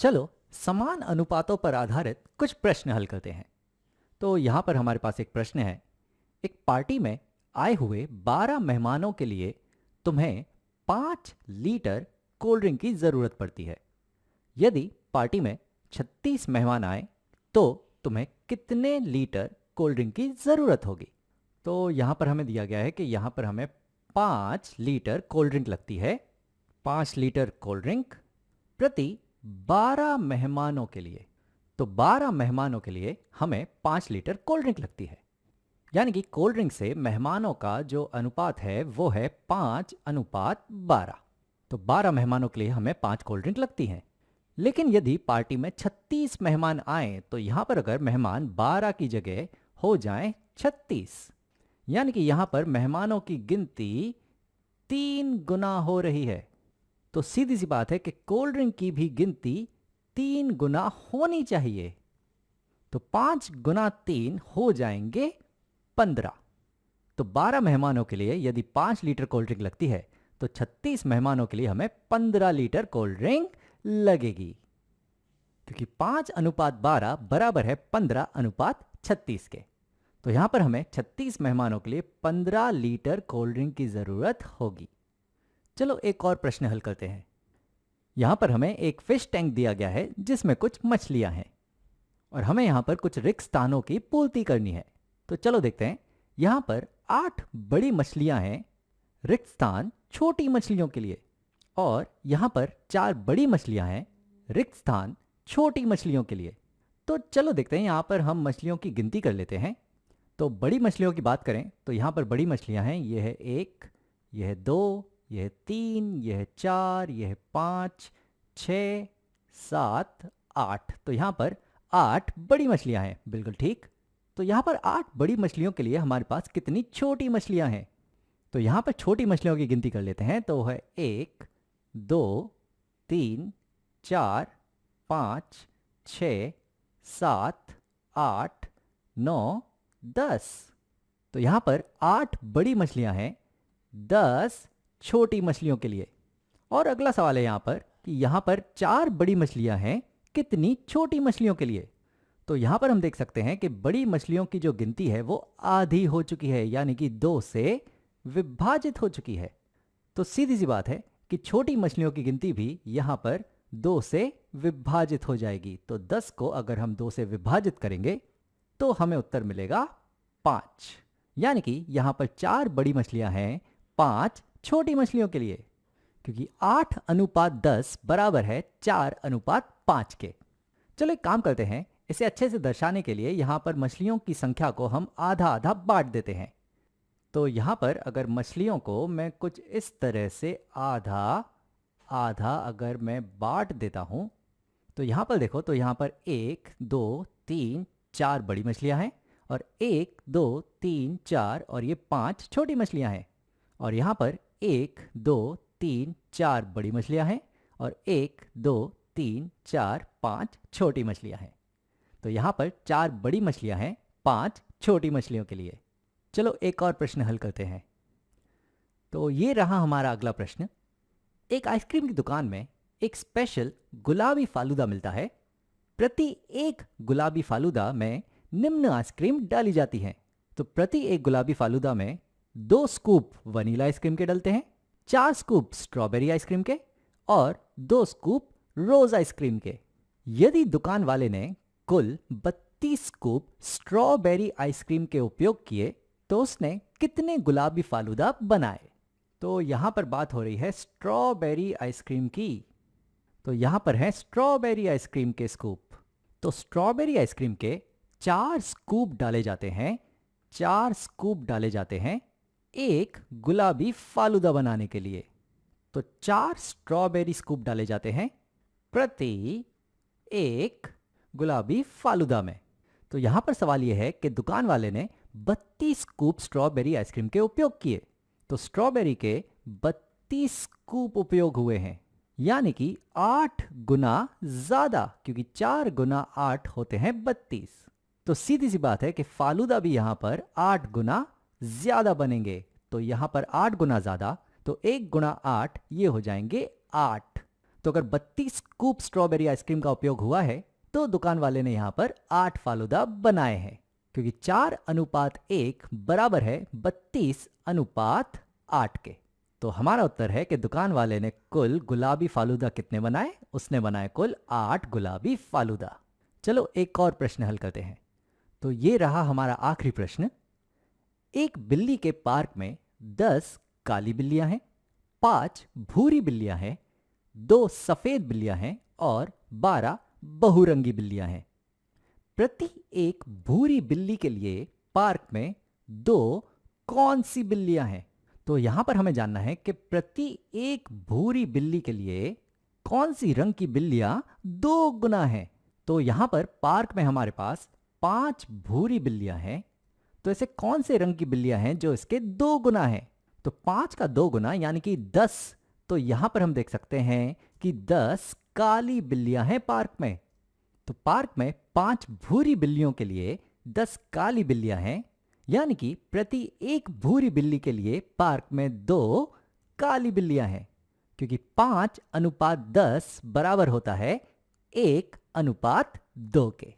चलो समान अनुपातों पर आधारित कुछ प्रश्न हल करते हैं। तो यहाँ पर हमारे पास एक प्रश्न है। एक पार्टी में आए हुए 12 मेहमानों के लिए तुम्हें 5 लीटर कोल्ड ड्रिंक की ज़रूरत पड़ती है। यदि पार्टी में 36 मेहमान आए तो तुम्हें कितने लीटर कोल्ड ड्रिंक की ज़रूरत होगी? तो यहाँ पर हमें दिया गया है कि यहाँ पर हमें 5 लीटर कोल्ड ड्रिंक लगती है। 5 लीटर कोल्ड ड्रिंक प्रति 12 मेहमानों के लिए। तो 12 मेहमानों के लिए हमें 5 लीटर कोल्ड ड्रिंक लगती है। यानी कि कोल्ड ड्रिंक से मेहमानों का जो अनुपात है वो है 5:12। तो 12 मेहमानों के लिए हमें 5 कोल्ड ड्रिंक लगती हैं। लेकिन यदि पार्टी में 36 मेहमान आए तो यहाँ पर अगर मेहमान 12 की जगह हो जाएं 36, यानी कि यहाँ पर मेहमानों की गिनती 3 गुना हो रही है। तो सीधी सी बात है कि कोल्ड ड्रिंक की भी गिनती 3 गुना होनी चाहिए। तो 5 गुना 3 हो जाएंगे 15। तो 12 मेहमानों के लिए यदि 5 लीटर कोल्ड ड्रिंक लगती है तो 36 मेहमानों के लिए हमें 15 लीटर कोल्ड ड्रिंक लगेगी, क्योंकि 5:12 बराबर है 15:36 के। तो यहां पर हमें 36 मेहमानों के लिए 15 लीटर कोल्ड ड्रिंक की जरूरत होगी। चलो एक और प्रश्न हल करते हैं। यहां पर हमें एक फिश टैंक दिया गया है जिसमें कुछ मछलियां हैं और हमें यहां पर कुछ रिक्त स्थानों की पूर्ति करनी है। तो चलो देखते हैं। यहां पर 8 बड़ी मछलियां हैं रिक्त स्थान छोटी मछलियों के लिए, और यहां पर 4 बड़ी मछलियां हैं रिक्त स्थान छोटी मछलियों के लिए। तो चलो देखते हैं, यहां पर हम मछलियों की गिनती कर लेते हैं। तो बड़ी मछलियों की बात करें तो यहां पर बड़ी मछलियां हैं, यह है 1, यह है 2, यह है 3, यह है 4, यह है 5, 6, 7, 8। तो यहां पर 8 बड़ी मछलियां हैं। बिल्कुल ठीक। तो यहां पर 8 बड़ी मछलियों के लिए हमारे पास कितनी छोटी मछलियां हैं? तो यहां पर छोटी मछलियों की गिनती कर लेते हैं। तो है 1, 2, 3, 4, 5, 6, 7, 8, 9, 10। तो यहां पर 8 बड़ी मछलियां हैं 10 छोटी मछलियों के लिए। और अगला सवाल है यहां पर कि यहां पर 4 बड़ी मछलियां हैं कितनी छोटी मछलियों के लिए? तो यहां पर हम देख सकते हैं कि बड़ी मछलियों की जो गिनती है वो आधी हो चुकी है, यानी कि 2 से विभाजित हो चुकी है। तो सीधी सी बात है कि छोटी मछलियों की गिनती भी यहां पर 2 से विभाजित हो जाएगी। तो 10 को अगर हम 2 से विभाजित करेंगे तो हमें उत्तर मिलेगा 5। यानी कि यहां पर 4 बड़ी मछलियां हैं 5 छोटी मछलियों के लिए, क्योंकि 8:10 बराबर है 4:5 के। चलो एक काम करते हैं, इसे अच्छे से दर्शाने के लिए यहां पर मछलियों की संख्या को हम आधा आधा बांट देते हैं। तो यहां पर अगर मछलियों को मैं कुछ इस तरह से आधा आधा अगर मैं बांट देता हूं तो यहां पर देखो, तो यहां पर 1, 2, 3, 4 बड़ी मछलियां हैं और 1, 2, 3, 4 और ये 5 छोटी मछलियां हैं। और यहां पर 1, 2, 3, 4 बड़ी मछलियां हैं और 1, 2, 3, 4, 5 छोटी मछलियां हैं। तो यहां पर 4 बड़ी मछलियां हैं 5 छोटी मछलियों के लिए। चलो एक और प्रश्न हल करते हैं। तो ये रहा हमारा अगला प्रश्न। एक आइसक्रीम की दुकान में एक स्पेशल गुलाबी फालूदा मिलता है। प्रति एक गुलाबी फालूदा में निम्न आइसक्रीम डाली जाती है। तो प्रति एक गुलाबी फालूदा में 2 स्कूप वनीला आइसक्रीम के डलते हैं, 4 स्कूप स्ट्रॉबेरी आइसक्रीम के और 2 स्कूप रोज आइसक्रीम के। यदि दुकान वाले ने कुल 32 स्कूप स्ट्रॉबेरी आइसक्रीम के उपयोग किए तो उसने कितने गुलाबी फालूदा बनाए? तो यहां पर बात हो रही है स्ट्रॉबेरी आइसक्रीम की। तो यहां पर है स्ट्रॉबेरी आइसक्रीम के स्कूप। तो स्ट्रॉबेरी आइसक्रीम के 4 स्कूप डाले जाते हैं, 4 स्कूप डाले जाते हैं एक गुलाबी फालूदा बनाने के लिए। तो 4 स्ट्रॉबेरी स्कूप डाले जाते हैं प्रति एक गुलाबी फालूदा में। तो यहां पर सवाल यह है कि दुकान वाले ने 32 स्कूप स्ट्रॉबेरी आइसक्रीम के उपयोग किए। तो स्ट्रॉबेरी के 32 स्कूप उपयोग हुए हैं, यानी कि 8 गुना ज्यादा, क्योंकि 4 गुना 8 होते हैं 32। तो सीधी सी बात है कि फालूदा भी यहां पर 8 गुना ज्यादा बनेंगे। तो यहां पर 8 गुना ज्यादा, तो 1 गुना 8 ये हो जाएंगे 8। तो अगर 32 स्कूप स्ट्रॉबेरी आइसक्रीम का उपयोग हुआ है तो दुकान वाले ने यहाँ पर 8 फालूदा बनाए हैं, क्योंकि 4:1 बराबर है 32:8 के। तो हमारा उत्तर है कि दुकान वाले ने कुल गुलाबी फालूदा कितने बनाए? उसने बनाए कुल 8 गुलाबी फालूदा। चलो एक और प्रश्न हल करते हैं। तो ये रहा हमारा आखिरी प्रश्न। एक बिल्ली के पार्क में 10 काली बिल्लियां हैं, 5 भूरी बिल्लियां हैं, 2 सफेद बिल्लियां हैं और 12 बहुरंगी बिल्लियां हैं। प्रति एक भूरी बिल्ली के लिए पार्क में 2 कौन सी बिल्लियां हैं? तो यहां पर हमें जानना है कि प्रति एक भूरी बिल्ली के लिए कौन सी रंग की बिल्लियां 2 गुना हैं। तो यहां पर पार्क में हमारे पास 5 भूरी बिल्लियां हैं, तो ऐसे कौन से रंग की बिल्लियां हैं जो इसके 2 गुना हैं? तो 5 का 2 गुना यानी कि 10। तो यहां पर हम देख सकते हैं कि 10 काली बिल्लियां हैं पार्क में। तो पार्क में 5 भूरी बिल्लियों के लिए 10 काली बिल्लियां हैं, यानी कि प्रति एक भूरी बिल्ली के लिए पार्क में 2 काली बिल्लियां हैं, क्योंकि 5:10 बराबर होता है 1:2 के।